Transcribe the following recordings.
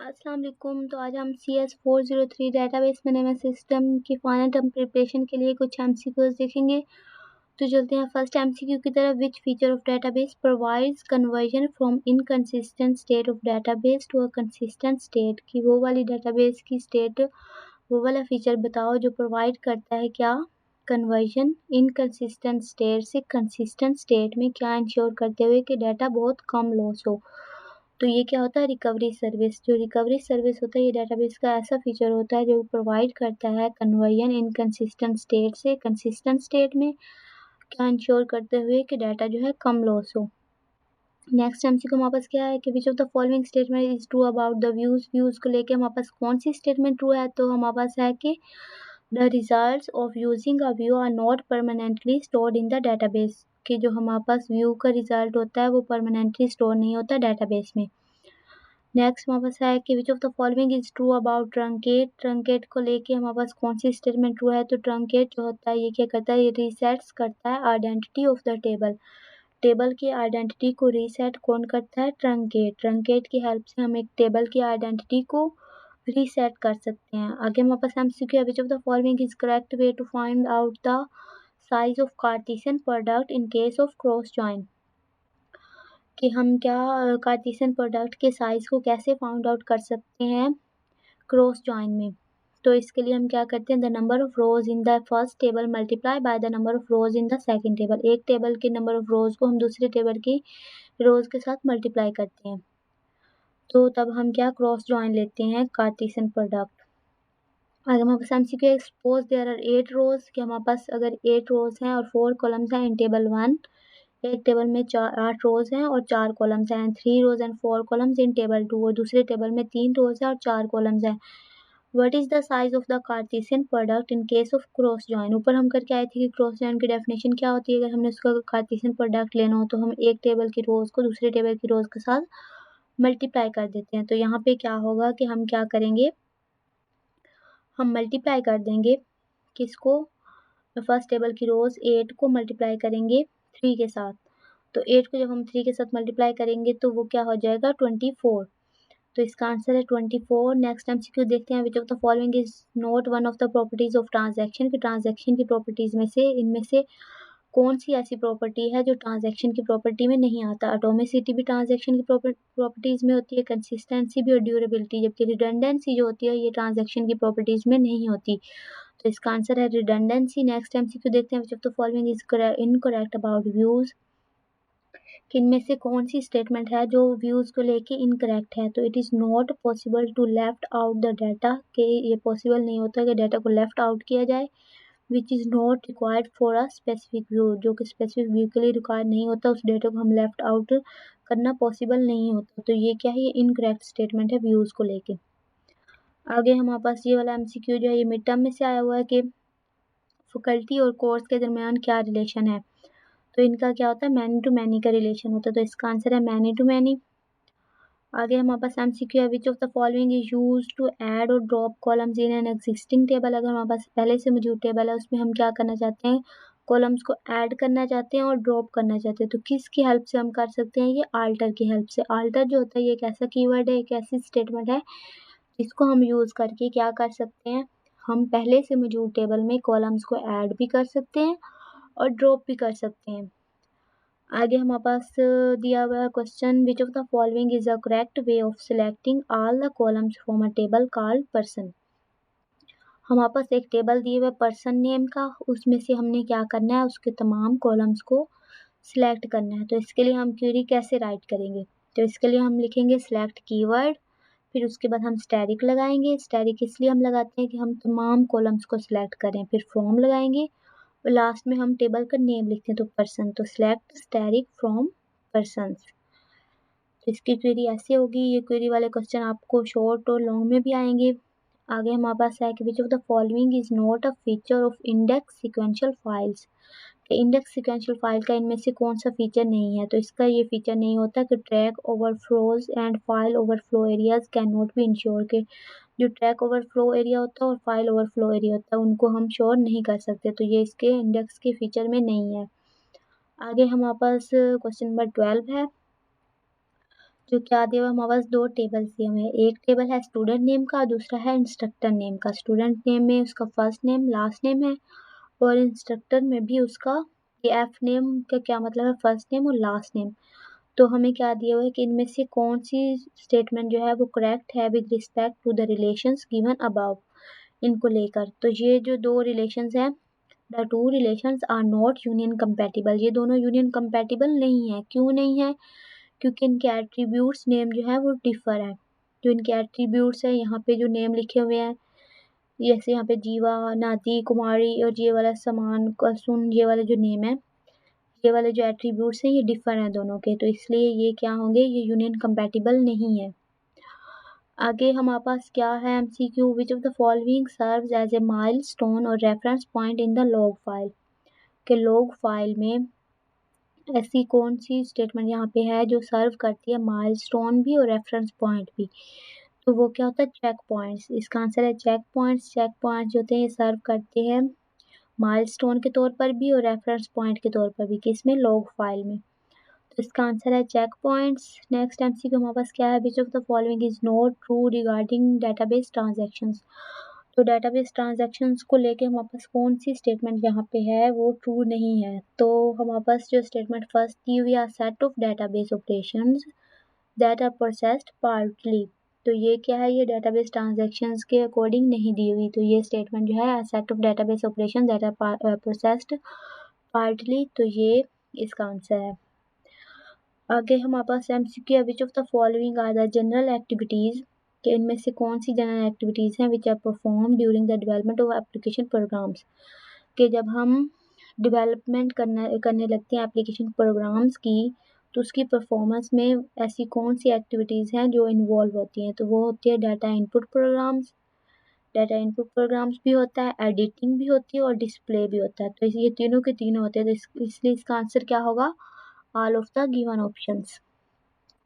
अस्सलाम वालेकुम। तो आज हम CS403 डेटाबेस मैनेजमेंट सिस्टम की फाइनल टर्म प्रिपरेशन के लिए कुछ एमसीक्यूज देखेंगे। तो चलते हैं फर्स्ट एमसीक्यू की तरफ। Which feature of database provides conversion from inconsistent state of database to a consistent state, की वो वाली डेटाबेस की स्टेट, वो वाला फीचर बताओ जो प्रोवाइड करता है क्या कन्वर्जन इनकंसिस्टेंट स्टेट से कंसिस्टेंट स्टेट में, क्या इंश्योर करते हुए कि डाटा बहुत कम लॉस हो। तो ये क्या होता है, रिकवरी सर्विस। जो रिकवरी सर्विस होता है ये डेटाबेस का ऐसा फीचर होता है जो प्रोवाइड करता है कन्वर्जन इनकंसिस्टेंट स्टेट से कंसिस्टेंट स्टेट में, क्या इंश्योर करते हुए कि डाटा जो है कम लॉस हो। नेक्स्ट एमसीक्यू हमारे पास क्या है कि which of the following statement is true about the views. Views को लेके हमारे पास कौन सी स्टेटमेंट ट्रू है, तो हमारे पास है कि the results of using a view are not permanently stored in the database, कि जो हमारे पास व्यू का रिजल्ट होता है वो परमानेंटली स्टोर नहीं होता डेटाबेस में। नेक्स्ट हमारे पास है कि which of the following is true about truncate. Truncate को लेके हमारे पास कौन सी स्टेटमेंट ट्रू है, तो ट्रंकेट जो होता है ये क्या करता है, ये रीसेट्स करता है identity of the table. Table की आइडेंटिटी को रीसेट कौन करता है, ट्रंकेट। ट्रंकेट की हेल्प से हम एक टेबल की आइडेंटिटी को रीसेट कर सकते हैं। आगे हमारे पास एमसीक्यू है, which of the following is correct way to find out the size of Cartesian product in case of cross join, कि हम क्या कार्टेशियन प्रोडक्ट के साइज को कैसे फाइंड आउट कर सकते हैं क्रॉस जॉइन में। तो इसके लिए हम क्या करते हैं, the number of rose in the first table multiply by the number of rose in the second table. एक टेबल के नंबर ऑफ रोज को हम दूसरे टेबल की रोज के साथ मल्टीप्लाई करते हैं, तो तब हम क्या क्रॉस जॉइन लेते हैं कार्टेशियन प्रोडक्ट। आगे हमारे पास एमसीक्यू है, सपोज देयर आर 8 रोज, कि हमारे पास अगर 8 रोज हैं और 4 कॉलम्स हैं इन टेबल 1, एक टेबल में 8 रोज हैं और 4 कॉलम्स हैं, 3 रोज एंड 4 कॉलम्स इन टेबल 2, और दूसरे टेबल में 3 रोज है और 4 कॉलम्स हैं। What is the size of the Cartesian product in case of cross join. ऊपर हम करके आए थे कि क्रॉस जॉइन की डेफिनेशन क्या होती है, अगर हमने उसका कार्टेशियन प्रोडक्ट लेना हो तो हम एक टेबल की रोज को दूसरे टेबल की रोज के साथ मल्टीप्लाई कर देते हैं। तो यहाँ पे क्या होगा कि हम क्या करेंगे, हम मल्टीप्लाई कर देंगे किसको, फर्स्ट टेबल की रोज 8 को मल्टीप्लाई करेंगे 3 के साथ। तो 8 को जब हम 3 के साथ मल्टीप्लाई करेंगे तो वो क्या हो जाएगा 24। तो इसका आंसर है 24। नेक्स्ट एमसीक्यू देखते हैं, which of the following is not one of the properties of transaction, की ट्रांजैक्शन की प्रॉपर्टीज में से इनमें से कौन सी ऐसी प्रॉपर्टी है जो ट्रांजैक्शन की प्रॉपर्टी में नहीं आता। एटोमिसिटी भी ट्रांजैक्शन की प्रॉपर्टीज में होती है, कंसिस्टेंसी भी और ड्यूरेबिलिटी, जबकि रिडंडेंसी जो होती है ये ट्रांजैक्शन की प्रॉपर्टीज में नहीं होती। तो इसका आंसर है रिडंडेंसी। नेक्स्ट एमसीक्यू देखते हैं, which of the following is incorrect about views, कि इनमें से कौन सी स्टेटमेंट है जो व्यूज को लेके इनकरेक्ट है। तो it is not possible to left out the data, कि ये पॉसिबल नहीं होता कि डाटा को लेफ्ट आउट किया जाए। विच is not required for a specific view, जो कि स्पेसिफिक व्यू के लिए रिक्वायर्ड नहीं होता, उस डेटा को हम लेफ्ट आउट करना पॉसिबल नहीं होता। तो ये क्या है, ये इनकरेक्ट स्टेटमेंट है व्यूज को लेके। आगे हमारे पास ये वाला एमसीक्यू जो है ये मिड टर्म में से आया हुआ है कि फैकल्टी और कोर्स के दरमियान क्या रिलेशन है। तो इनका क्या होता है, मैनी टू मैनी का रिलेशन होता है। तो इसका आंसर है मैनी टू मैनी। आगे हमारे पास एमसीक्यू है, which of the following is use to add और drop columns in an existing table. अगर हमारे पास पहले से मौजूद टेबल है उसमें हम क्या करना चाहते हैं, कॉलम्स को ऐड करना चाहते हैं और ड्रॉप करना चाहते हैं, तो किसकी हेल्प से हम कर सकते हैं, ये आल्टर की हेल्प से। आल्टर जो होता है ये एक ऐसा कीवर्ड है, एक ऐसी स्टेटमेंट है जिसको हम यूज करके क्या कर सकते हैं, हम पहले से मौजूद टेबल में कॉलम्स को ऐड भी कर सकते हैं और ड्रॉप भी कर सकते हैं। आगे हमारे पास दिया हुआ है question, which of the following is a correct way of selecting all the columns from a table called person. हमारे पास एक टेबल दिए हुए पर्सन नेम का, उसमें से हमने क्या करना है, उसके तमाम कॉलम्स को सिलेक्ट करना है। तो इसके लिए हम क्वेरी कैसे राइट करेंगे, तो इसके लिए हम लिखेंगे सिलेक्ट कीवर्ड, फिर उसके बाद हम स्टैटिक लगाएंगे। स्टैटिक इसलिए हम लगाते हैं कि हम तमाम कॉलम्स को सिलेक्ट करें, फिर फ्रॉम लगाएंगे और लास्ट में हम टेबल का नेम लिखते हैं, तो पर्सन, तो सिलेक्ट स्टैटिक फ्रॉम पर्सन्स। तो इसकी क्वेरी ऐसे होगी। ये क्वेरी वाले क्वेश्चन आपको शॉर्ट और लॉन्ग में भी आएंगे। आगे हमारे पास है कि which of the following is not a feature of index sequential files, index sequential file का इनमें से कौन सा फीचर नहीं है। तो इसका ये फीचर नहीं होता कि track overflows and file overflow areas can not B ensure, के जो ट्रैक ओवरफ्लो एरिया होता है और फाइल ओवरफ्लो एरिया होता है उनको हम श्योर नहीं कर सकते, तो ये इसके इंडेक्स के फीचर में नहीं है। आगे हमारे पास क्वेश्चन नंबर 12 है, जो क्या दिया हुआ है हमारे पास, दो टेबल दिए हुए हैं। एक टेबल है स्टूडेंट नेम का, दूसरा है इंस्ट्रक्टर नेम का। स्टूडेंट नेम में उसका फर्स्ट नेम लास्ट नेम है, और इंस्ट्रक्टर में भी उसका ये एफ नेम का क्या मतलब है, फर्स्ट नेम और लास्ट नेम। तो हमें क्या दिया हुआ है कि इनमें से कौन सी स्टेटमेंट जो है वो करेक्ट है with respect to the relations given above, इनको लेकर। तो ये जो दो रिलेशंस हैं, the two relations are not union compatible, ये दोनों यूनियन कंपैटिबल नहीं है। क्यों नहीं है? क्योंकि इनके एट्रीब्यूट्स नेम जो है वो डिफर है। जो इनके एट्रीब्यूट्स है, यहाँ पे जो नेम लिखे हुए हैं, जैसे यहाँ पे जीवा, नाती, कुमारी, और ये वाला समान, कसुन, ये वाले जो नेम है, ये वाले जो एट्रीब्यूट्स हैं ये डिफर हैं दोनों के, तो इसलिए ये क्या होंगे, ये यूनियन कंपैटिबल नहीं है। आगे हमारे पास क्या है MCQ, which of the following serves as a milestone और reference point in the log file, के लॉग फाइल में ऐसी कौन सी स्टेटमेंट यहाँ पे है जो सर्व करती है माइलस्टोन भी और रेफरेंस पॉइंट भी। तो वो क्या होता है, चेक पॉइंट्स। इसका आंसर है चेक पॉइंट्स। चेक पॉइंट्स जो होते हैं ये सर्व करते हैं माइलस्टोन के तौर पर भी और रेफरेंस पॉइंट के तौर पर भी, किसमें, लॉग फाइल में। तो इसका आंसर है चेक पॉइंट्स। नेक्स्ट एमसीक्यू हमारे पास क्या है, which of the following is not true regarding database transactions. तो डेटाबेस ट्रांजैक्शंस को लेके हमारे पास कौन सी स्टेटमेंट यहाँ पे है वो ट्रू नहीं है। तो हमारे पास जो स्टेटमेंट फर्स्ट दी हुई है, set of database operations that are processed partly, तो ये क्या है, ये डेटाबेस ट्रांजैक्शंस के अकॉर्डिंग नहीं दी हुई। तो ये स्टेटमेंट जो है, set of database operation that are processed partly, तो ये इसका आंसर है। आगे हमारे पास एमसीक्यू है, which of the following are the general activities, कि इनमें से कौन सी जनरल एक्टिविटीज हैं which are perform during the development of application programs, कि जब हम डेवलपमेंट करने लगते हैं एप्लीकेशन प्रोग्राम्स की, तो उसकी परफॉर्मेंस में ऐसी कौन सी एक्टिविटीज़ हैं जो इन्वॉल्व होती हैं। तो वो होती है data input programs, data input programs भी होता है, एडिटिंग भी होती है और डिस्प्ले भी होता है। तो ये तीनों के तीनों होते हैं, तो इसलिए इसका आंसर क्या होगा, all of the given options.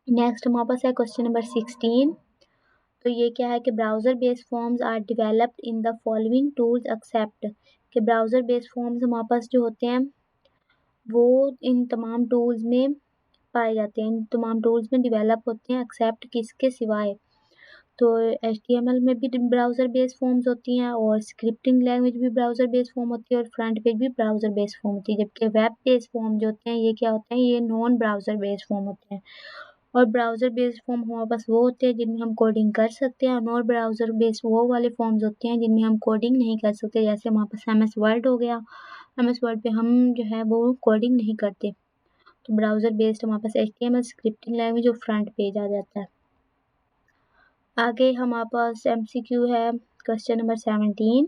Next हमारे पास है क्वेश्चन नंबर 16। तो ये क्या है कि browser based forms are developed in the following tools except, कि ब्राउज़र बेस्ड फॉर्म्स हमारे पास जो होते हैं वो इन तमाम टूल्स में पाए जाते हैं, इन तमाम टूल्स में डेवलप होते हैं एक्सेप्ट किसके सिवाय। तो HTML में भी ब्राउज़र बेस्ड फॉर्म्स होती हैं, और स्क्रिप्टिंग लैंग्वेज भी ब्राउज़र बेस्ड फॉर्म होती है, और फ्रंट पेज भी ब्राउज़र बेस्ड फॉर्म होती है। जबकि वेब बेस्ड फॉर्म जो होते हैं ये क्या होते हैं, ये नॉन ब्राउज़र बेस्ड फॉर्म होते हैं। और ब्राउज़र बेस्ड फॉर्म हमारे पास वो होते हैं जिनमें हम कोडिंग कर सकते हैं, और नॉन ब्राउज़र बेस्ड वो वाले फॉर्म्स होते हैं जिनमें हम कोडिंग नहीं कर सकते। जैसे हमारे पास MS वर्ड हो गया, MS वर्ड पे हम जो है वो कोडिंग नहीं करते। तो ब्राउज़र बेस्ड हमारे पास HTML, स्क्रिप्टिंग लैंग्वेज और फ्रंट पेज आ जाता है। आगे हमारे पास MCQ है question number 17।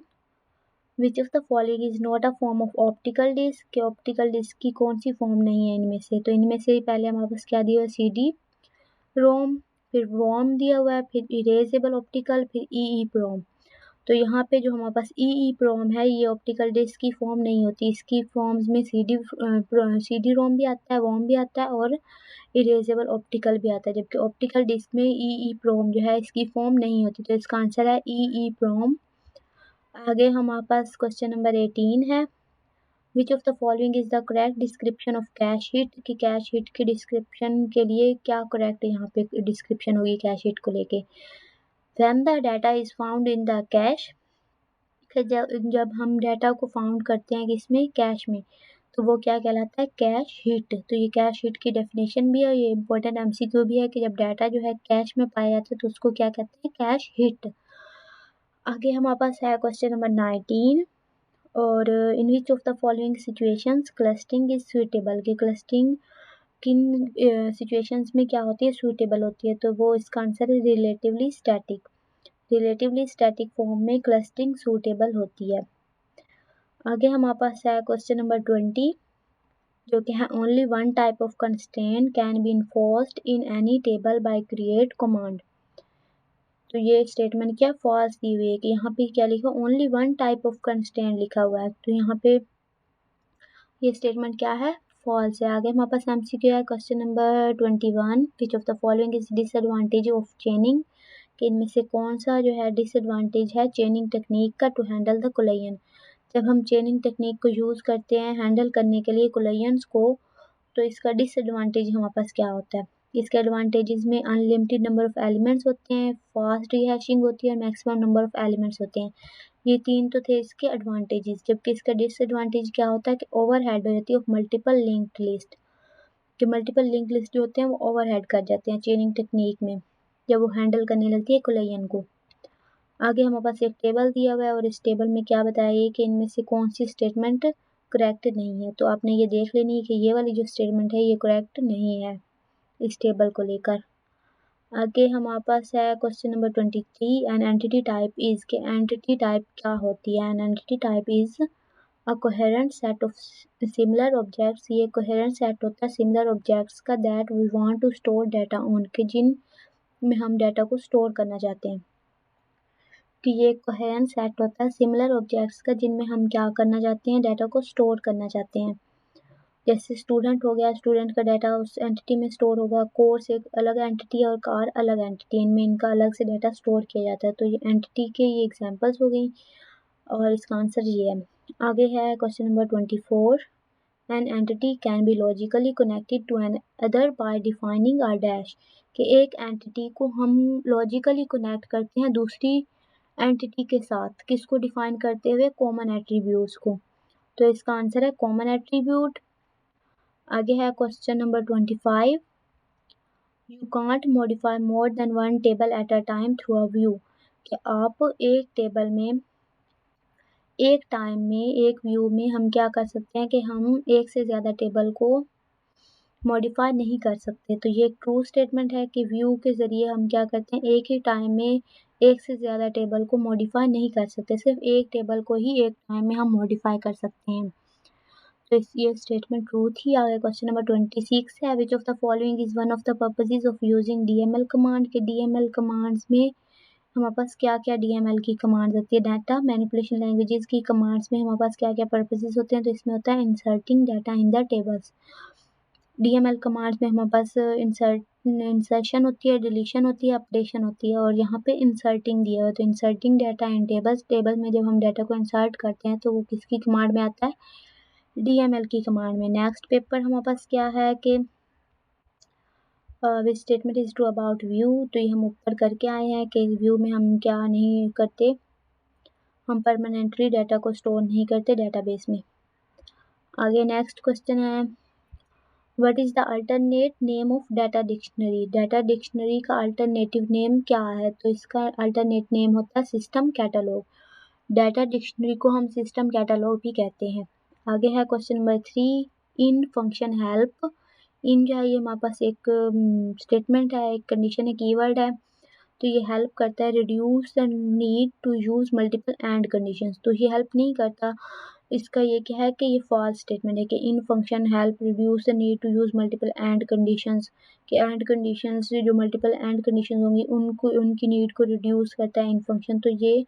Which of the following is not a form of optical disc, के ऑप्टिकल डिस्क की कौन सी फॉर्म नहीं है इनमें से। तो इनमें से पहले हमारे पास क्या दिया हुआ है, CD रोम, फिर वॉम दिया हुआ है, फिर इरेजेबल ऑप्टिकल, फिर EEPROM। तो यहाँ पे जो हमारे पास EEPROM है ये ऑप्टिकल डिस्क की फॉर्म नहीं होती। इसकी फॉर्म्स में CD रोम भी आता है, वॉम भी आता है, और इरेजेबल ऑप्टिकल भी आता है। जबकि ऑप्टिकल डिस्क में EEPROM जो है इसकी फॉर्म नहीं होती। तो इसका आंसर है EEPROM। आगे हमारे पास क्वेश्चन नंबर 18 है। Which of the following is the correct description of cache hit, कि कैश हिट की डिस्क्रिप्शन के लिए क्या करेक्ट यहाँ पे डिस्क्रिप्शन होगी कैश हिट को लेके। When the data is found in the cash, जब हम डाटा को फाउंड करते हैं किसमें, कैश में, तो वो क्या कहलाता है, कैश हिट। तो ये कैश हिट की डेफिनेशन भी है, ये इंपॉर्टेंट MCQ भी है कि जब डाटा जो है कैश में पाया जाता है तो उसको क्या कहते हैं, कैश हिट। आगे हमारे पास है क्वेश्चन नंबर 19। और in which of the following situations clustering is suitable, कि क्लस्टरिंग किन सिचुएशंस में क्या होती है, सुइटेबल होती है। तो वो इसका आंसर है relatively static. Relatively static form में क्लस्टरिंग सुइटेबल होती है। आगे हमारे पास है क्वेश्चन नंबर 20, जो कि है only one type of constraint can be enforced in any table by create command. तो ये स्टेटमेंट क्या फॉल्स दी हुई है, कि यहाँ पे क्या लिखा, only one type of constraint लिखा हुआ है। तो यहाँ पे ये स्टेटमेंट क्या है, फॉल्स है। आगे हमारे पास MCQ है question number 21। Which of the following is disadvantage of चेनिंग, कि इनमें से कौन सा जो है डिसएडवांटेज है चेनिंग टेक्निक का टू हैंडल द कोलिजन। जब हम चेनिंग टेक्निक को यूज़ करते हैं हैंडल करने के लिए कोलिजन्स को, तो इसका डिसएडवांटेज हमारे पास क्या होता है। इसके एडवांटेजेस में अनलिमिटेड नंबर ऑफ एलिमेंट्स होते हैं, फास्ट रीहैशिंग होती है और मैक्सिमम नंबर ऑफ एलिमेंट्स होते हैं। ये तीन तो थे इसके एडवांटेजेस। जबकि इसका डिसएडवांटेज क्या होता है कि ओवरहेड हो जाती है ऑफ मल्टीपल लिंक्ड लिस्ट, कि मल्टीपल लिंक लिस्ट जो होते हैं वो ओवरहेड कर जाते हैं चेनिंग टेक्निक में जब वो हैंडल करने लगती है कोलिजन को। आगे हमारे पास एक टेबल दिया हुआ है और इस टेबल में क्या बताया है कि इनमें से कौन सी स्टेटमेंट करेक्ट नहीं है। तो आपने ये देख लेनी है कि ये वाली जो स्टेटमेंट है ये करेक्ट नहीं है इस टेबल को लेकर। आगे हमारे पास है question number 23, an entity type is, के एंटिटी टाइप क्या होती है। An entity type is a coherent set of similar objects, ये कोहेरेंट सेट होता है सिमिलर ऑब्जेक्ट्स का that we want to store data on, के जिन में हम डाटा को स्टोर करना चाहते हैं। कि ये कोहेरेंट सेट होता है सिमिलर ऑब्जेक्ट्स का जिनमें हम क्या करना चाहते हैं, डाटा को स्टोर करना चाहते हैं। जैसे स्टूडेंट हो गया, स्टूडेंट का डाटा उस एंटिटी में स्टोर होगा, कोर्स एक अलग एंटिटी और कार अलग एंटिटी, इनमें इनका अलग से डाटा स्टोर किया जाता है। तो ये एंटिटी के ये एग्जांपल्स हो गई और इसका आंसर ये है। आगे है question number 24, an entity can be logically connected to an other by defining a dash, कि एक एंटिटी को हम लॉजिकली कनेक्ट करते हैं दूसरी एंटिटी के साथ, किसको डिफाइन करते हुए, कॉमन एट्रीब्यूट्स को। तो इसका आंसर है कॉमन एट्रीब्यूट। आगे है question number 25, you can't modify more than one table at a time through a view, कि आप एक टेबल में एक टाइम में एक व्यू में हम क्या कर सकते हैं कि हम एक से ज़्यादा टेबल को मॉडिफाई नहीं कर सकते। तो ये ट्रू स्टेटमेंट है कि व्यू के ज़रिए हम क्या करते हैं, एक ही टाइम में एक से ज़्यादा टेबल को मॉडिफाई नहीं कर सकते, सिर्फ एक टेबल को ही एक टाइम में हम मॉडिफाई कर सकते हैं। तो ये स्टेटमेंट ट्रू थी। आगे क्वेश्चन नंबर 26 है, which of the following is one of the purposes of using DML command, के डीएमएल कमांड्स में हमारे पास क्या क्या डीएमएल की कमांड्स होती है, डाटा मैनिपुलेशन लैंग्वेजेस की कमांड्स में हमारे पास क्या क्या पर्पसेस होते हैं। तो इसमें होता है inserting data in the tables. DML commands में हमारे पास इंसर्शन होती है, डिलीशन होती है, अपडेशन होती है, और यहाँ पे इंसर्टिंग दिया हुआ है। तो inserting data in tables, table में जब हम डाटा को इंसर्ट करते हैं तो वो किसकी कमांड में आता है, डीएमएल की कमांड में। नेक्स्ट पेपर हमारे पास क्या है कि which statement is true about view, तो ये हम ऊपर करके आए हैं कि व्यू में हम क्या नहीं करते, हम परमानेंटली डाटा को स्टोर नहीं करते डेटाबेस में। आगे नेक्स्ट क्वेश्चन है, what is the alternate name of data dictionary, data dictionary का अल्टरनेटिव नेम क्या है। तो इसका अल्टरनेट नेम होता है सिस्टम कैटलॉग। डाटा डिक्शनरी को हम सिस्टम कैटलॉग भी कहते हैं। आगे है क्वेश्चन नंबर 3, इन फंक्शन हेल्प, इन जो है ये हमारे पास एक स्टेटमेंट है, एक कंडीशन है, कीवर्ड है। तो ये हेल्प करता है reduce the need to use multiple and conditions, तो ये हेल्प नहीं करता। इसका ये क्या है कि ये फॉल्स स्टेटमेंट है कि in function help reduce the need to use multiple and conditions, कि एंड कंडीशंस जो मल्टीपल एंड कंडीशंस होंगी उनको उनकी नीड को रिड्यूस करता है इन फंक्शन, तो ये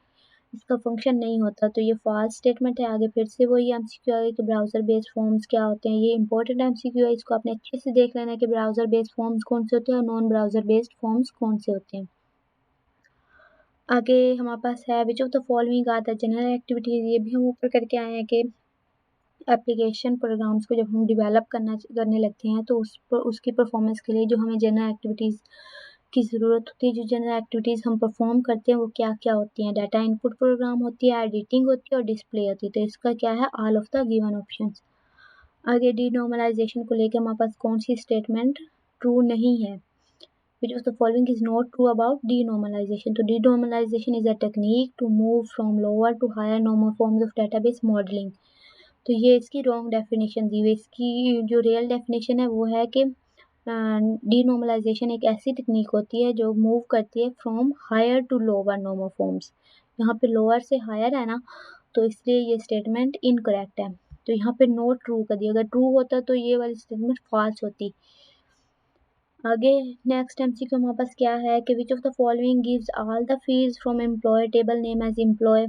इसका फंक्शन नहीं होता। तो ये फॉल्स स्टेटमेंट है। आगे फिर से वही एमसीक्यू है कि ब्राउज़र बेस्ड फॉर्म्स क्या होते हैं, ये इंपॉर्टेंट एमसीक्यू है, इसको आपने अच्छे से देख लेना है कि ब्राउज़र बेस्ड फॉर्म्स कौन से होते हैं और नॉन ब्राउज़र बेस्ड फॉर्म्स कौन से होते हैं। आगे हमारे पास है which of the following are the general activities, ये भी हम ऊपर करके आए हैं कि एप्लीकेशन प्रोग्राम्स को जब हम डेवलप करने लगते हैं तो उसकी परफॉर्मेंस के लिए जो हमें जनरल एक्टिविटीज़ की ज़रूरत होती है, जो जनरल एक्टिविटीज़ हम परफॉर्म करते हैं वो क्या क्या होती हैं। डाटा इनपुट प्रोग्राम होती है, एडिटिंग होती है और डिस्प्ले होती है। तो इसका क्या है, all of the given options. आगे डीनॉर्मलाइजेशन को लेकर हमारे पास कौन सी स्टेटमेंट ट्रू नहीं है, which of the following is not true about denormalization. तो denormalization is a technique to move from lower to higher normal forms of database modeling. तो ये इसकी रॉन्ग डेफिनेशन दी हुई, इसकी जो रियल डेफिनेशन है वो है कि डीनॉर्मलाइजेशन एक ऐसी टेक्निक होती है जो मूव करती है from higher to lower normal forms. यहाँ पे लोअर से हायर है ना, तो इसलिए ये स्टेटमेंट इनकरेक्ट है। तो यहाँ पे नॉट ट्रू कर दिया, अगर ट्रू होता तो ये वाली स्टेटमेंट फॉल्स होती। आगे नेक्स्ट एमसीक्यू हमारे पास क्या है कि which of the following gives all the fields from employ table name as employ.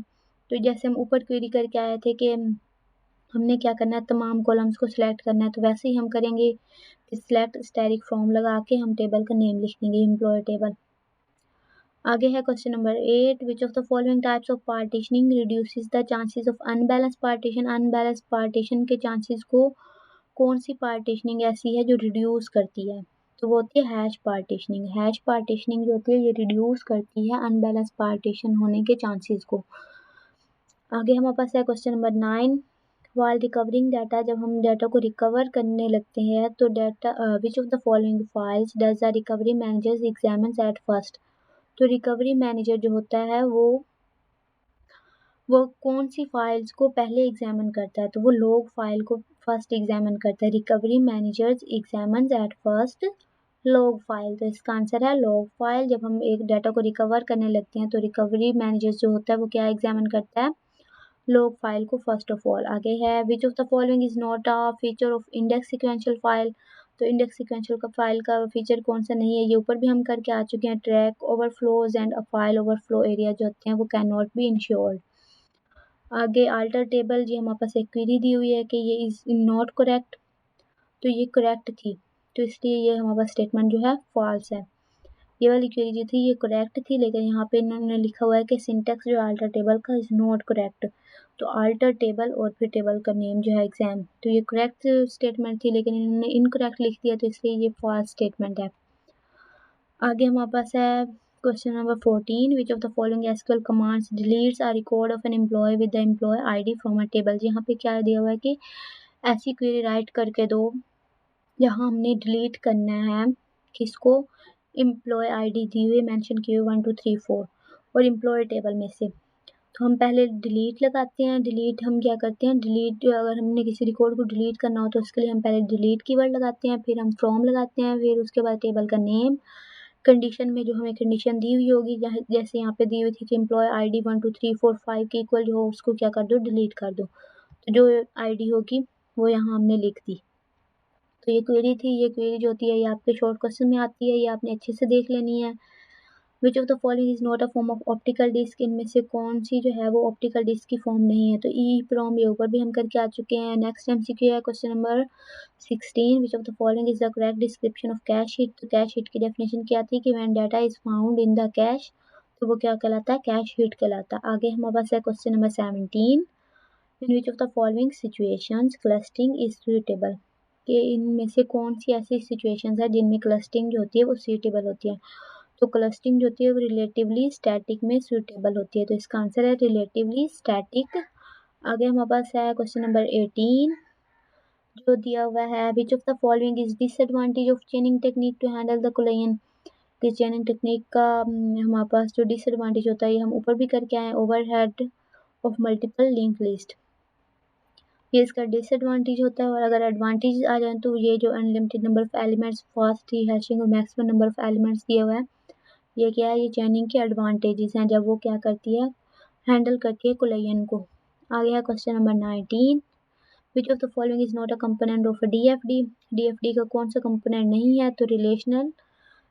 तो जैसे हम ऊपर क्वेरी करके आए थे कि हमने क्या करना है, तमाम कॉलम्स को सिलेक्ट करना है, तो वैसे ही हम करेंगे कि सिलेक्ट स्टैटिक फ्रॉम लगा के हम टेबल का नेम लिख देंगे एम्प्लॉय टेबल। आगे है question number 8, which of the following types of partitioning reduces the chances of unbalance partition. Unbalance partition के चांसेस को कौन सी पार्टीशनिंग ऐसी है जो रिड्यूस करती है। तो वो होती है हैश पार्टीशनिंग। हैश पार्टीशनिंग जो होती है ये रिड्यूस करती है अनबैलेंस पार्टीशन होने के चांसेस को। आगे हमारे पास है question number 9। While recovering data, जब हम डाटा को रिकवर करने लगते हैं तो data which of the following files does the recovery manager examines at first. तो रिकवरी मैनेजर जो होता है वो कौन सी फाइल्स को पहले एग्जामिन करता है, तो वो लॉग फाइल को फर्स्ट एग्जामिन करता है। Recovery managers examines at first log file, तो इसका आंसर है लॉग फाइल। जब हम एक डाटा को रिकवर करने लगते हैं तो रिकवरी मैनेजर जो होता है वो क्या एग्जामिन करता है, लॉग फाइल को फर्स्ट ऑफ ऑल। आगे है which of the following is not a feature of index sequential file. तो इंडेक्स सीक्वेंशियल का फाइल का फीचर कौन सा नहीं है, ये ऊपर भी हम करके आ चुके हैं। Track overflows and a file overflow area जो होते हैं वो कैन नॉट बी इंश्योर्ड। आगे अल्टर टेबल, जी हमारे पास एक क्वेरी दी हुई है कि ये इज नॉट करेक्ट, तो ये करेक्ट थी, तो इसलिए ये हमारे पास स्टेटमेंट जो है फॉल्स है। ये वाली क्वेरी जो थी ये करेक्ट थी, लेकिन यहाँ पे इन्होंने लिखा हुआ है कि सिंटेक्स जो अल्टर टेबल का इज नॉट करेक्ट। तो अल्टर टेबल और फिर टेबल का नेम जो है एग्जाम, तो ये करेक्ट स्टेटमेंट थी लेकिन इन्होंने इनकरेक्ट लिख दिया, तो इसलिए ये फॉल्स स्टेटमेंट है। आगे हमारे पास है question number 14। Which of the following SQL commands deletes a record of an employee with the employee ID from a table. यहाँ पे क्या दिया हुआ है कि ऐसी क्वेरी राइट करके दो यहाँ हमने डिलीट करना है किसको, एम्प्लॉय आईडी दी हुई मेंशन किए 1 2 3 4 और एम्प्लॉय टेबल में से। तो हम पहले डिलीट लगाते हैं। डिलीट हम क्या करते हैं, डिलीट अगर हमने किसी रिकॉर्ड को डिलीट करना हो तो उसके लिए हम पहले डिलीट कीवर्ड लगाते हैं, फिर हम फ्रॉम लगाते हैं, फिर उसके बाद टेबल का नेम। कंडीशन में जो हमें कंडीशन दी हुई होगी, जैसे यहाँ पे दी हुई थी कि एम्प्लॉय आईडी 1 2 3 4 5 के इक्वल जो हो उसको क्या कर दो, डिलीट कर दो। तो जो आईडी होगी वो यहाँ हमने लिख दी। तो ये क्वेरी थी। ये क्वेरी जो होती है ये आपके शॉर्ट क्वेश्चन में आती है, ये आपने अच्छे से देख लेनी है। Which of the following is not a form of optical disc, इनमें से कौन सी जो है वो ऑप्टिकल डिस्क की फॉर्म नहीं है, तो ई प्रॉम ये ऊपर भी हम करके आ चुके हैं। नेक्स्ट एमसीक्यू है question number 16। Which of the following is the correct description of cache hit. तो कैश हिट की डेफिनेशन क्या थी कि when data is found in the cash, तो वो क्या कहलाता है, कैश हिट कहलाता है। आगे हमारे पास है question number 17। In which of the following situations clustering is suitable, कि इनमें से कौन सी ऐसी सिचुएशंस है जिनमें क्लस्टरिंग जो होती है वो सूटेबल होती है। तो क्लस्टरिंग जो होती है वो रिलेटिवली स्टैटिक में सूटेबल होती है, तो इसका आंसर है रिलेटिवली स्टैटिक। आगे हमारे पास है क्वेश्चन नंबर 18 जो दिया हुआ है which of the following is disadvantage of chaining technique to handle the collision. कि चेनिंग टेक्निक का हमारे पास जो डिसएडवांटेज होता है ये हम ऊपर भी करके आए, overhead of multiple link list, ये इसका डिसएडवांटेज होता है। और अगर एडवांटेज आ जाए तो ये जो unlimited number of elements, fast hashing और मैक्सिमम नंबर ऑफ एलिमेंट्स दिया हुआ है, ये क्या है, ये चेनिंग के एडवांटेजेस हैं जब वो क्या करती है, हैंडल करती है कोलिजन को। आ गया question number 19। Which of the following is not a component of a DFD. DFD का कौन सा कंपोनेंट नहीं है, तो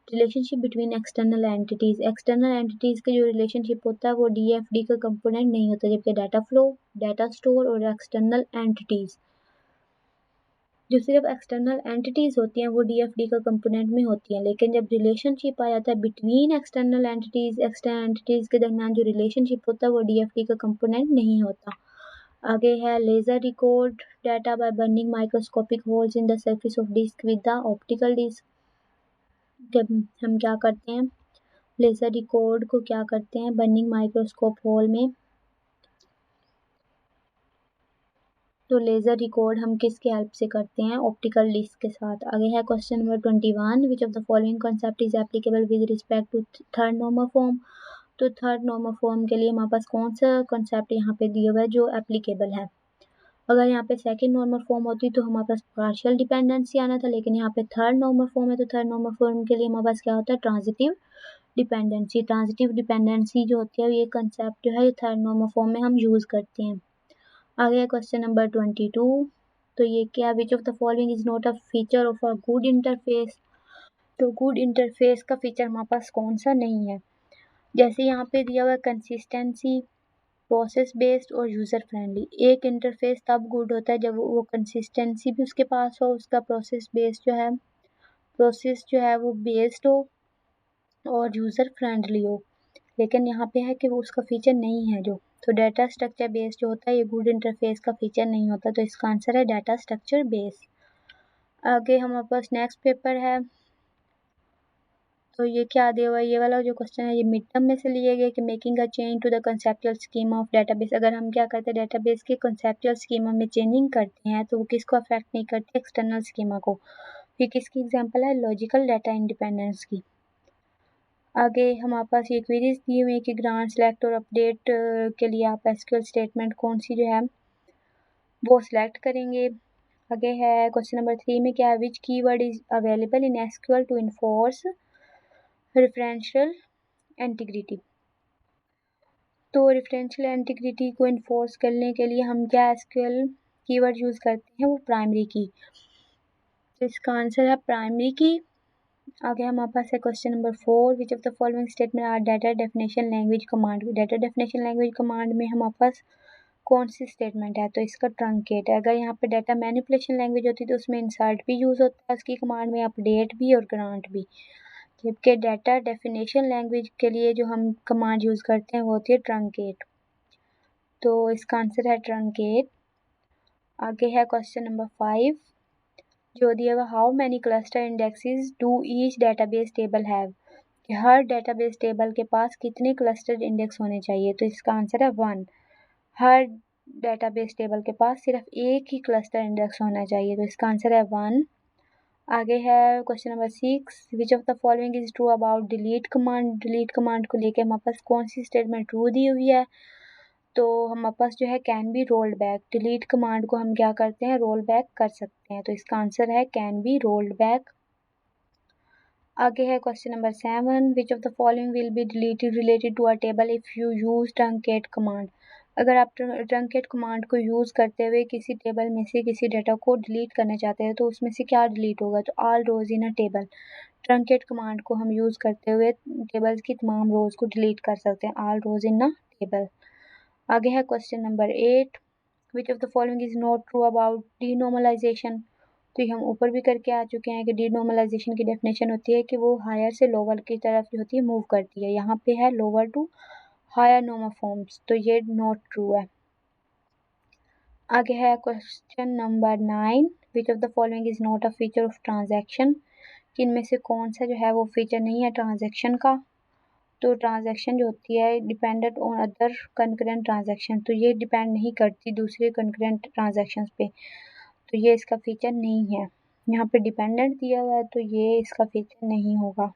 relationship between external entities. External entities का जो रिलेशनशिप होता है वो डीएफडी का कंपोनेंट नहीं होता, जबकि डाटा फ्लो, डाटा स्टोर और एक्सटर्नल एंटिटीज जो सिर्फ एक्सटर्नल एंटिटीज होती हैं वो डीएफडी का कंपोनेंट में होती हैं। लेकिन जब रिलेशनशिप आ जाता है बिटवीन एक्सटर्नल एंटिटीज के दरमियान जो रिलेशनशिप होता है वो डीएफडी का कंपोनेंट नहीं होता। आगे है laser record data by burning microscopic holes in the surface of disc with the optical disc. जब हम क्या करते हैं, लेजर रिकॉर्ड को क्या करते हैं, बर्निंग माइक्रोस्कोप होल में, तो लेजर रिकॉर्ड हम किसके हेल्प से करते हैं, ऑप्टिकल डिस्क के साथ। आगे है question number 21। Which of the following concept is applicable with respect to third normal form. तो थर्ड नॉर्मल फॉर्म के लिए हमारे पास कौन सा कॉन्सेप्ट यहाँ पे दिया हुआ है जो एप्लीकेबल है। अगर यहाँ पे सेकंड नॉर्मल फॉर्म होती तो हमारे पास पार्शियल डिपेंडेंसी आना था, लेकिन यहाँ पे थर्ड नॉर्मल फॉर्म है तो थर्ड नॉर्मल फॉर्म के लिए हमारे पास क्या होता है, ट्रांजिटिव डिपेंडेंसी। ट्रांजिटिव डिपेंडेंसी जो होती है ये कंसेप्ट जो है ये थर्ड नॉर्मल फॉर्म में हम यूज करते हैं। आगे क्वेश्चन नंबर 22। तो ये क्या, विच of the following is not a feature of a good interface. तो गुड इंटरफेस का फीचर हमारे पास कौन सा नहीं है, जैसे यहाँ पे दिया हुआ है कंसिस्टेंसी, प्रोसेस बेस्ड और यूज़र फ्रेंडली। एक इंटरफेस तब गुड होता है जब वो कंसिस्टेंसी भी उसके पास हो, उसका प्रोसेस जो है वो बेस्ड हो और यूज़र फ्रेंडली हो। लेकिन यहाँ पे है कि वो उसका फीचर नहीं है जो, तो डाटा स्ट्रक्चर बेस्ड जो होता है ये गुड इंटरफेस का फीचर नहीं होता, तो इसका आंसर है डाटा स्ट्रक्चर बेस। आगे हमारे पास नेक्स्ट पेपर है तो ये क्या दिया हुआ है, ये वाला जो क्वेश्चन है ये मिड टर्म में से लिया गया कि making a change to the conceptual schema of database. अगर हम क्या करते हैं डेटाबेस के कंसेप्चुअल स्कीमा में चेंजिंग करते हैं तो वो किसको अफेक्ट नहीं करते, एक्सटर्नल स्कीमा को। ये किसकी एग्जांपल है, लॉजिकल डाटा इंडिपेंडेंस की। आगे हमारे पास ये क्वेरीज दी हुई है कि ग्रांट, सेलेक्ट और अपडेट के लिए आप एसक्यूएल स्टेटमेंट कौन सी जो है वो सिलेक्ट करेंगे। आगे है क्वेश्चन नंबर 3 में क्या, which keyword is available in SQL to enforce referential integrity. तो रेफरेंशियल इंटीग्रिटी को इन्फोर्स करने के लिए हम क्या एसक्यूएल कीवर्ड यूज़ करते हैं, वो प्राइमरी की। तो इसका आंसर है प्राइमरी की। आगे हमारे पास है question number 4, which of the following statement are data definition language command. Data definition language command में हमारे पास कौन सी स्टेटमेंट है, तो इसका ट्रंकेट है। अगर यहाँ पे डाटा मैनिपुलेशन लैंग्वेज होती तो उसमें इंसर्ट भी यूज़ होता है उसकी कमांड में, अपडेट भी और ग्रांट भी। जबकि डाटा डेफिनेशन लैंग्वेज के लिए जो हम कमांड यूज़ करते हैं वो होती है ट्रंकेट। तो इसका आंसर है ट्रंकेट। आगे है क्वेश्चन नंबर 5 जो दिया हुआ, how many cluster indexes do each database table have. कि हर डेटाबेस टेबल के पास कितने क्लस्टर इंडेक्स होने चाहिए, तो इसका आंसर है 1। हर डेटाबेस टेबल के पास सिर्फ एक ही क्लस्टर इंडेक्स होना चाहिए, तो इसका आंसर है 1। आगे है question number 6, which of the following is true about delete command. Delete command को लेकर हमारे पास कौन सी स्टेटमेंट ट्रू दी हुई है, तो हमारे पास जो है can be rolled back. Delete command को हम क्या करते हैं, रोल बैक कर सकते हैं, तो इसका आंसर है कैन बी रोल्ड बैक। आगे है question number 7, which of the following will be deleted related to a table if you use truncate command. अगर आप ट्रंकेट कमांड को यूज़ करते हुए किसी टेबल में से किसी डाटा को डिलीट करना चाहते हैं तो उसमें से क्या डिलीट होगा, तो all rows in a table. Truncate command को हम यूज़ करते हुए टेबल्स की तमाम रोज को डिलीट कर सकते हैं, all rows in a table. आगे है question number 8, which of the following is not true about denormalisation. तो ये हम ऊपर भी करके आ चुके हैं कि डीनॉर्मलाइजेशन की डेफिनेशन होती है कि वो हायर से लोअर की तरफ जो होती है मूव करती है। यहाँ पे है lower to higher normal forms, तो ये नॉट ट्रू है। आगे है question number 9, which of the following is not a feature of transaction. कि इनमें से कौन सा जो है वो फीचर नहीं है ट्रांजैक्शन का। तो ट्रांजैक्शन जो होती है dependent on other concurrent transaction, तो ये डिपेंड नहीं करती दूसरे कंकरेंट ट्रांजैक्शंस पे, तो ये इसका फीचर नहीं है। यहाँ पे डिपेंडेंट दिया हुआ है तो ये इसका फीचर नहीं होगा।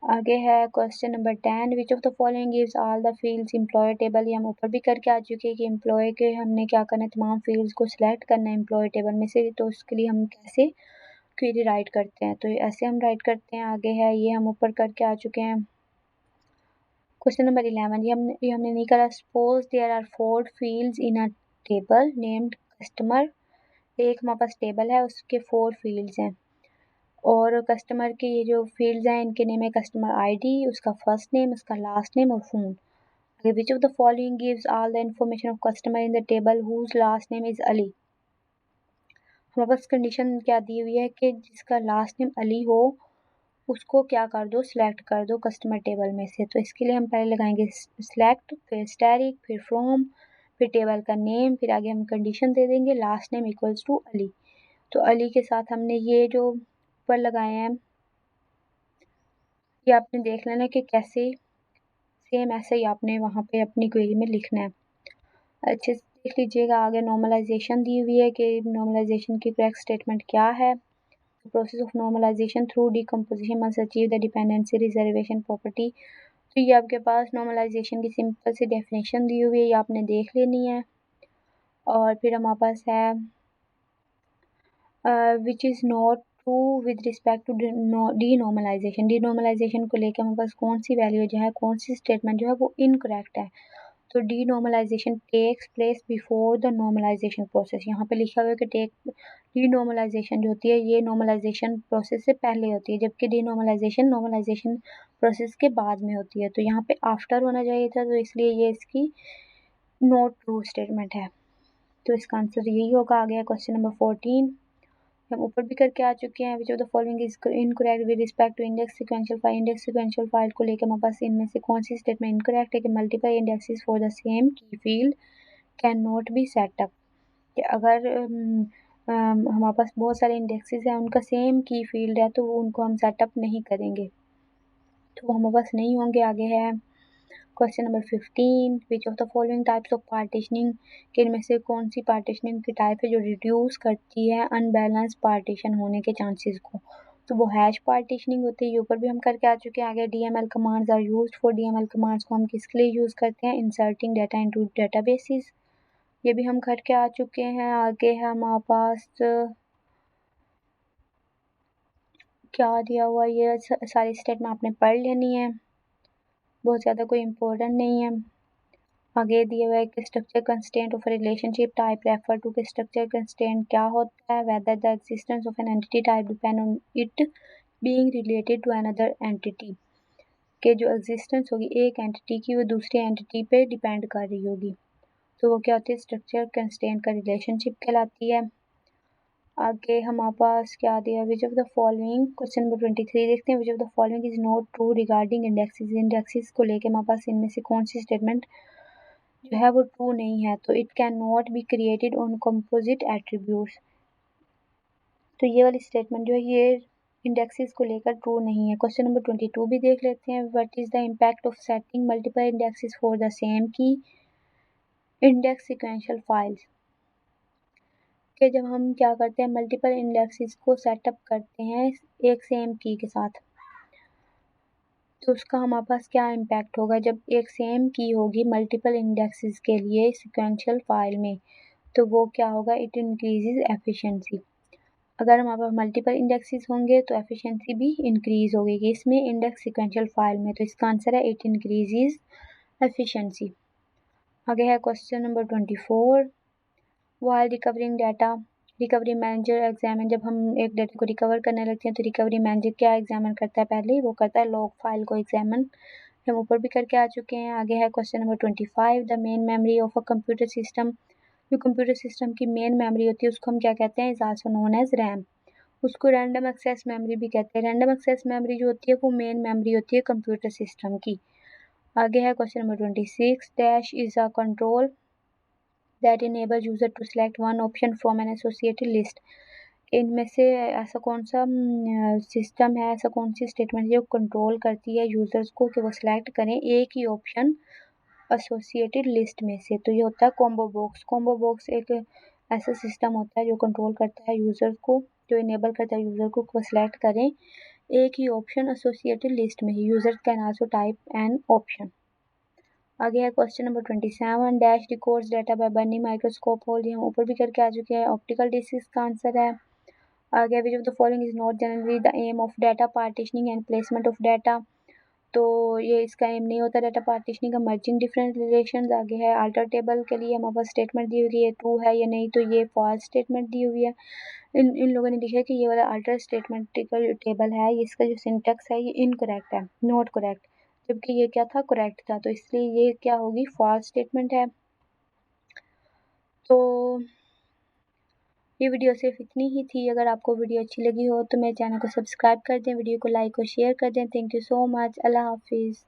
आगे है question number 10, which of the following gives all the fields employee table. ये हम ऊपर भी करके आ चुके हैं कि एम्प्लॉय के हमने क्या करना है, तमाम फील्ड्स को सिलेक्ट करना है एम्प्लॉय टेबल में से, तो उसके लिए हम कैसे क्वेरी राइट करते हैं, तो ऐसे हम राइट करते हैं। आगे है ये हम ऊपर करके आ चुके हैं क्वेश्चन नंबर 11, ये हमने नहीं करा। Suppose there are 4 fields in a table named customer. एक हमारे पास टेबल है उसके 4 फील्ड्स हैं और कस्टमर के ये जो फील्ड्स हैं इनके नेम है कस्टमर आईडी, उसका फर्स्ट नेम, उसका लास्ट नेम और phone. Which of the following gives all the information of customer in the table whose last name is Ali. हमारे पास कंडीशन क्या दी हुई है कि जिसका लास्ट नेम अली हो उसको क्या कर दो, सिलेक्ट कर दो कस्टमर टेबल में से। तो इसके लिए हम पहले लगाएंगे सिलेक्ट, फिर स्टैरिक, फिर फ्रॉम, फिर टेबल का नेम, फिर आगे हम कंडीशन दे देंगे last name equals to Ali. तो अली के साथ हमने ये जो ऊपर लगाए हैं ये आपने देख लेना कि कैसे सेम ऐसे ही आपने वहाँ पे अपनी क्वेरी में लिखना है। अच्छे से देख लीजिएगा। आगे नॉर्मलाइजेशन दी हुई है कि नॉर्मलाइजेशन की करेक्ट स्टेटमेंट क्या है। Process of normalization through decomposition must achieve the dependency reservation property. तो ये आपके पास नॉर्मलाइजेशन की सिंपल सी डेफिनेशन दी हुई है, ये आपने देख लेनी है। और फिर हमारे पास है which is not true with respect to denormalization. Denormalization को लेकर हमारे पास कौन सी वैल्यू जो है, कौन सी स्टेटमेंट जो है वो इनकरेक्ट है। तो denormalization takes place before the normalization process. यहाँ पे लिखा हुआ है कि डीनॉर्मलाइजेशन जो होती है ये नॉर्मलाइजेशन प्रोसेस से पहले होती है, जबकि डीनॉर्मलाइजेशन नॉर्मलाइजेशन प्रोसेस के बाद में होती है। तो यहाँ पे आफ्टर होना चाहिए था, तो इसलिए ये इसकी नॉट ट्रू स्टेटमेंट है। तो इसका आंसर यही होगा। आ गया क्वेश्चन नंबर 14, हम ऊपर भी करके आ चुके हैं। Which of the following is incorrect with respect to index sequential file. Index sequential file को लेकर हमारे पास इनमें से कौन सी स्टेटमेंट इनकरेक्ट है कि multiple indexes for the same key field can not be set up. कि अगर हमारे पास बहुत सारे इंडेक्सेस हैं उनका सेम की फील्ड है तो उनको हम सेटअप नहीं करेंगे। तो वो हमारे पास नहीं होंगे। आगे है question number 15, which of the following types of partitioning, कि इनमें से कौन सी पार्टीशनिंग की टाइप है जो रिड्यूस करती है अनबैलेंस पार्टीशन होने के चांसेस को। तो वो हैश पार्टीशनिंग होती है, ये ऊपर भी हम करके आ चुके हैं। आगे DML commands are used for, DML commands को हम किसके लिए यूज़ करते हैं, इंसर्टिंग डाटा इनटू डेटाबेसेस, ये भी हम करके आ चुके हैं। आगे है हमारे पास क्या दिया हुआ, ये सारी स्टेटमेंट आपने पढ़ लेनी है, बहुत ज़्यादा कोई इम्पोर्टेंट नहीं है। आगे दिया हुआ है कि structure constraint of relationship type refer to, कि स्ट्रक्चर कंस्ट्रेंट क्या होता है, whether the existence of an entity type depend on it being related to another entity, के जो एग्जिस्टेंस होगी एक एंटिटी की वो दूसरी एंटिटी पे डिपेंड कर रही होगी, तो वो क्या होती है, स्ट्रक्चर कंस्ट्रेंट का रिलेशनशिप कहलाती है। आगे हमारे पास क्या दिया, विच of the following, question number 23 देखते हैं, which of the following is not true regarding indexes, indexes को लेके हमारे पास इनमें से कौन सी स्टेटमेंट जो है वो ट्रू नहीं है। तो it can not be created on composite attributes, तो ये वाली स्टेटमेंट जो है ये इंडेक्सेस को लेकर ट्रू नहीं है। क्वेश्चन नंबर 22 भी देख लेते हैं, what is the impact of setting multiple indexes for the same की इंडेक्स सिक्वेंशियल फाइल्स, कि जब हम क्या करते हैं मल्टीपल इंडेक्सेस को सेटअप करते हैं एक सेम की के साथ, तो उसका हमारे पास क्या इम्पैक्ट होगा जब एक सेम की होगी मल्टीपल इंडेक्सेस के लिए सिक्वेंशियल फाइल में, तो वो क्या होगा, इट इंक्रीजेज एफिशिएंसी। अगर हमारे पास मल्टीपल इंडेक्सेस होंगे तो एफिशिएंसी भी इंक्रीज होगी इसमें इंडेक्स सिक्वेंशियल फाइल में, तो इसका आंसर है इट इंक्रीजेज एफिशिएंसी। आगे है question number 24, while recovering data recovery manager examine, जब हम एक डाटा को रिकवर करने लगते हैं तो रिकवरी मैनेजर क्या एग्जामिन करता है, पहले वो करता है लॉग फाइल को एग्जामिन, हम ऊपर भी करके आ चुके हैं। आगे है question number 25, the main memory of a computer system, जो कंप्यूटर सिस्टम की मेन मेमोरी होती है उसको हम क्या कहते हैं, is also known as RAM, उसको रैंडम एक्सेस मेमोरी भी कहते हैं। रैंडम एक्सेस मेमोरी जो होती है वो मेन मेमोरी होती है कंप्यूटर सिस्टम की। आगे है question number 26, dash is a control that enable user to select one option from an associated list, इनमें से ऐसा कौन सा सिस्टम है, ऐसा कौन सी स्टेटमेंट जो कंट्रोल करती है यूजर्स को कि वो सिलेक्ट करें एक ही ऑप्शन एसोसिएटेड लिस्ट में से, तो ये होता है कॉम्बो बॉक्स। कॉम्बो बॉक्स एक ऐसा सिस्टम होता है जो कंट्रोल करता है यूजर को, जो इनेबल करता है यूजर को वो सिलेक्ट करें एक ही ऑप्शन एसोसिएटेड लिस्ट में ही, user can also type an option. आगे है question number 27, dash decodes data by burning microscope hole, हम ऊपर भी करके आ चुके हैं, ऑप्टिकल डिस्क इसका आंसर है। आगे which of the following is not generally the aim of data partitioning and placement of data, तो ये इसका एम नहीं होता डाटा पार्टीशनिंग का, मर्जिंग डिफरेंट रिलेशंस। आगे है अल्टर टेबल के लिए हमारे पास स्टेटमेंट दी हुई है, ट्रू है या नहीं, तो ये फॉल्स स्टेटमेंट दी हुई है। इन लोगों ने लिखा है कि ये वाला अल्टर स्टेटमेंट टेबल है, इसका जो सिंटेक्स है ये इनकरेक्ट है, नॉट करेक्ट, जबकि ये क्या था, करेक्ट था, तो इसलिए ये क्या होगी, फॉल्स स्टेटमेंट है। तो ये वीडियो सिर्फ इतनी ही थी, अगर आपको वीडियो अच्छी लगी हो तो मेरे चैनल को सब्सक्राइब कर दें, वीडियो को लाइक और शेयर कर दें। थैंक यू सो मच, अल्लाह हाफिज़।